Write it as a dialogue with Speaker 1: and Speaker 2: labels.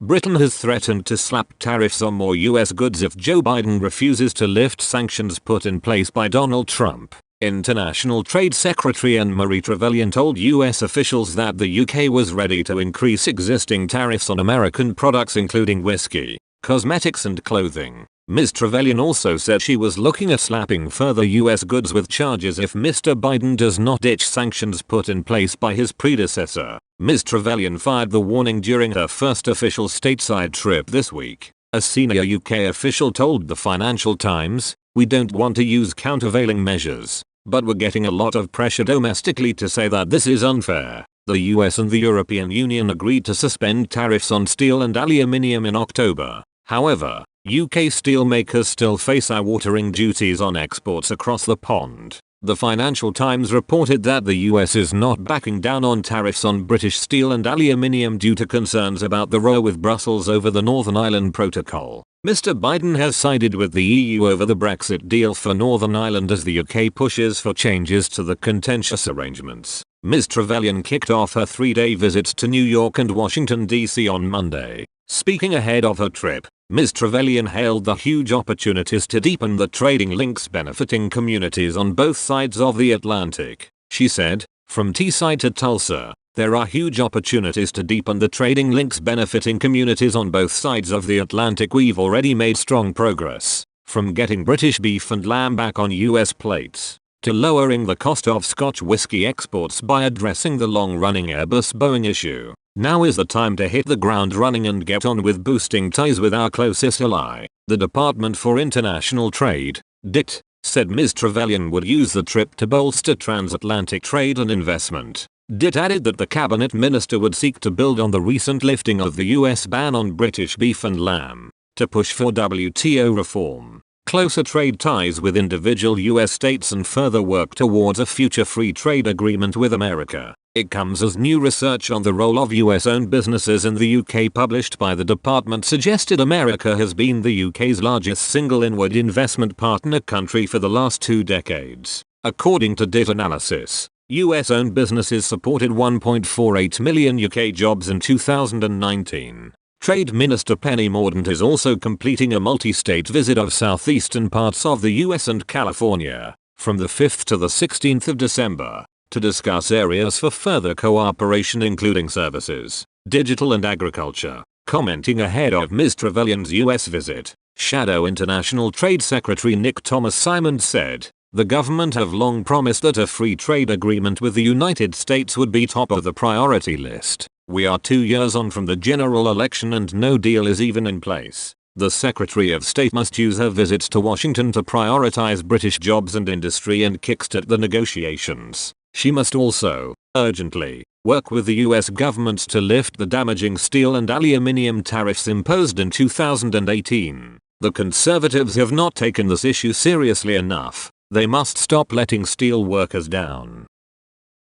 Speaker 1: Britain has threatened to slap tariffs on more US goods if Joe Biden refuses to lift sanctions put in place by Donald Trump. International Trade Secretary Anne-Marie Trevelyan told US officials that the UK was ready to increase existing tariffs on American products including whiskey, cosmetics and clothing. Ms. Trevelyan also said she was looking at slapping further US goods with charges if Mr. Biden does not ditch sanctions put in place by his predecessor. Ms. Trevelyan fired the warning during her first official stateside trip this week. A senior UK official told the Financial Times, "We don't want to use countervailing measures, but we're getting a lot of pressure domestically to say that this is unfair." The US and the European Union agreed to suspend tariffs on steel and aluminium in October. However, UK steelmakers still face eye-watering duties on exports across the pond. The Financial Times reported that the US is not backing down on tariffs on British steel and aluminium due to concerns about the row with Brussels over the Northern Ireland Protocol. Mr. Biden has sided with the EU over the Brexit deal for Northern Ireland as the UK pushes for changes to the contentious arrangements. Ms. Trevelyan kicked off her 3-day visits to New York and Washington, D.C. on Monday. Speaking ahead of her trip, Ms. Trevelyan hailed the huge opportunities to deepen the trading links benefiting communities on both sides of the Atlantic. She said, "From Teesside to Tulsa, there are huge opportunities to deepen the trading links benefiting communities on both sides of the Atlantic. We've already made strong progress, from getting British beef and lamb back on US plates, to lowering the cost of Scotch whiskey exports by addressing the long-running Airbus-Boeing issue. Now is the time to hit the ground running and get on with boosting ties with our closest ally." The Department for International Trade, DIT, said Ms. Trevelyan would use the trip to bolster transatlantic trade and investment. DIT added that the cabinet minister would seek to build on the recent lifting of the US ban on British beef and lamb, to push for WTO reform, closer trade ties with individual US states and further work towards a future free trade agreement with America. It comes as new research on the role of US-owned businesses in the UK published by the department suggested America has been the UK's largest single inward investment partner country for the last 2 decades. According to DIT analysis, US-owned businesses supported 1.48 million UK jobs in 2019. Trade Minister Penny Mordaunt is also completing a multi-state visit of southeastern parts of the US and California, from the 5th to the 16th of December. To discuss areas for further cooperation including services, digital and agriculture. Commenting ahead of Ms. Trevelyan's US visit, Shadow International Trade Secretary Nick Thomas Simons said, "The government have long promised that a free trade agreement with the United States would be top of the priority list. We are 2 years on from the general election and no deal is even in place. The Secretary of State must use her visits to Washington to prioritize British jobs and industry and kickstart the negotiations. She must also, urgently, work with the US government to lift the damaging steel and aluminium tariffs imposed in 2018. The Conservatives have not taken this issue seriously enough. They must stop letting steel workers down."